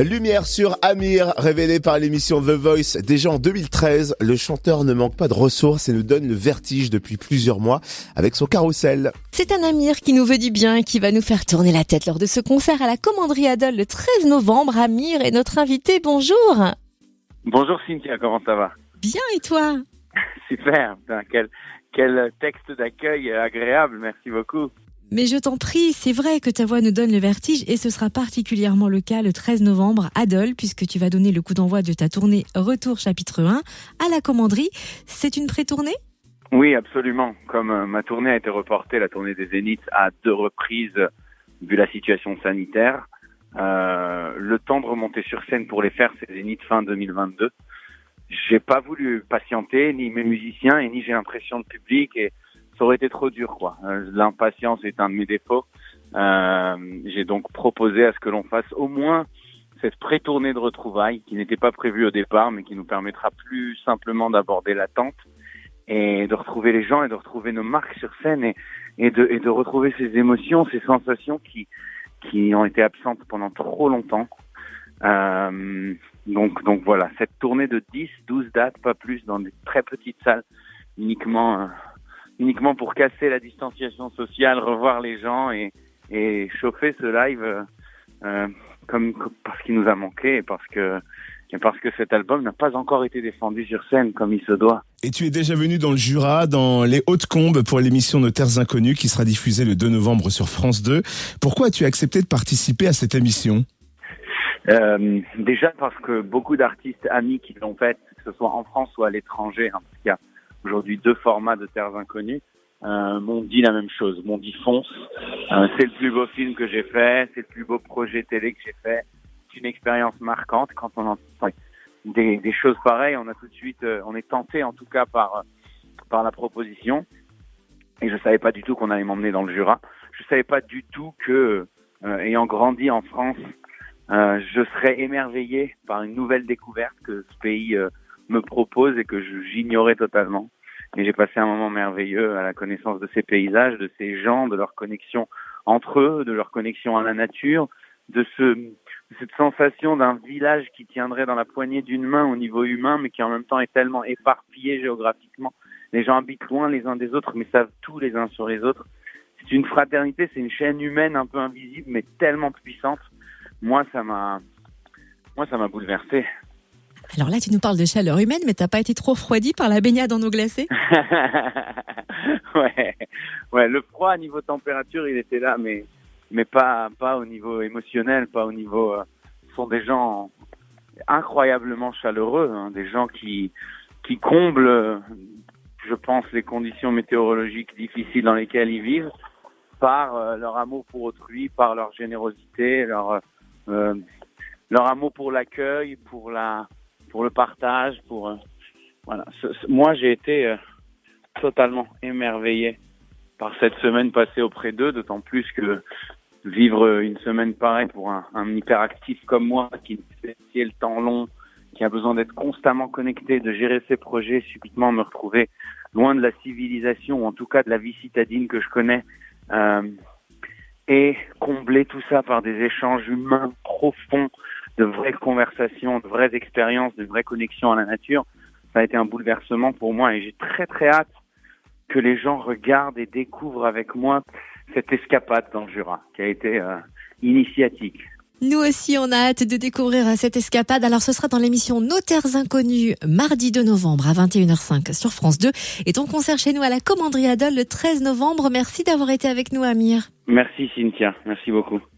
Lumière sur Amir, révélé par l'émission The Voice déjà en 2013. Le chanteur ne manque pas de ressources et nous donne le vertige depuis plusieurs mois avec son carrousel. C'est un Amir qui nous veut du bien et qui va nous faire tourner la tête lors de ce concert à la Commanderie Adol le 13 novembre. Amir est notre invité, bonjour. Bonjour Cynthia, comment ça va? Bien, et toi? Super, quel texte d'accueil agréable, merci beaucoup. Mais je t'en prie, c'est vrai que ta voix nous donne le vertige et ce sera particulièrement le cas le 13 novembre à Dole, puisque tu vas donner le coup d'envoi de ta tournée Retour chapitre 1 à la Commanderie. C'est une pré-tournée ? Oui, absolument. Comme ma tournée a été reportée, la tournée des Zéniths, à 2 reprises, vu la situation sanitaire, le temps de remonter sur scène pour les faire, c'est Zénith fin 2022. J'ai pas voulu patienter, ni mes musiciens, et ni j'ai l'impression de public, et ça aurait été trop dur, quoi. L'impatience est un de mes défauts. J'ai donc proposé à ce que l'on fasse au moins cette pré-tournée de retrouvailles qui n'était pas prévue au départ, mais qui nous permettra plus simplement d'aborder l'attente et de retrouver les gens et de retrouver nos marques sur scène et de retrouver ces émotions, ces sensations qui ont été absentes pendant trop longtemps. Donc voilà, cette tournée de 10-12 dates, pas plus, dans des très petites salles, uniquement pour casser la distanciation sociale, revoir les gens et chauffer ce live parce qu'il nous a manqué et parce que cet album n'a pas encore été défendu sur scène comme il se doit. Et tu es déjà venu dans le Jura, dans les Hautes-Combes pour l'émission Nos Terres Inconnues qui sera diffusée le 2 novembre sur France 2. Pourquoi as-tu accepté de participer à cette émission ? Déjà parce que beaucoup d'artistes amis qui l'ont fait, que ce soit en France ou à l'étranger, parce qu'il y a aujourd'hui 2 formats de Terres Inconnues, m'ont dit la même chose, m'ont dit fonce, c'est le plus beau film que j'ai fait, c'est le plus beau projet télé que j'ai fait, c'est une expérience marquante. Quand on entend des choses pareilles, on a tout de suite, on est tenté en tout cas par la proposition, et je savais pas du tout qu'on allait m'emmener dans le Jura, je savais pas du tout que, ayant grandi en France, je serais émerveillé par une nouvelle découverte que ce pays me propose et que j'ignorais totalement. Et j'ai passé un moment merveilleux à la connaissance de ces paysages, de ces gens, de leur connexion entre eux, de leur connexion à la nature, de cette sensation d'un village qui tiendrait dans la poignée d'une main au niveau humain, mais qui en même temps est tellement éparpillé géographiquement. Les gens habitent loin les uns des autres, mais savent tout les uns sur les autres. C'est une fraternité, c'est une chaîne humaine un peu invisible, mais tellement puissante. Moi, ça m'a bouleversé. Alors là, tu nous parles de chaleur humaine, mais t'as pas été trop refroidi par la baignade en eau glacée ? Ouais, le froid à niveau température, il était là, mais pas au niveau émotionnel, pas au niveau. Ce sont des gens incroyablement chaleureux, hein, des gens qui comblent, je pense, les conditions météorologiques difficiles dans lesquelles ils vivent, par leur amour pour autrui, par leur générosité, leur amour pour l'accueil, pour le partage, voilà. Moi, j'ai été totalement émerveillé par cette semaine passée auprès d'eux, d'autant plus que vivre une semaine pareille pour un hyperactif comme moi, qui fait le temps long, qui a besoin d'être constamment connecté, de gérer ses projets, subitement me retrouver loin de la civilisation, ou en tout cas de la vie citadine que je connais, et combler tout ça par des échanges humains profonds, de vraies conversations, de vraies expériences, de vraies connexions à la nature. Ça a été un bouleversement pour moi et j'ai très très hâte que les gens regardent et découvrent avec moi cette escapade dans le Jura qui a été initiatique. Nous aussi, on a hâte de découvrir cette escapade. Alors, ce sera dans l'émission Nos Terres Inconnues, mardi 2 novembre à 21h05 sur France 2. Et ton concert chez nous à la Commanderie Adol le 13 novembre. Merci d'avoir été avec nous, Amir. Merci Cynthia, merci beaucoup.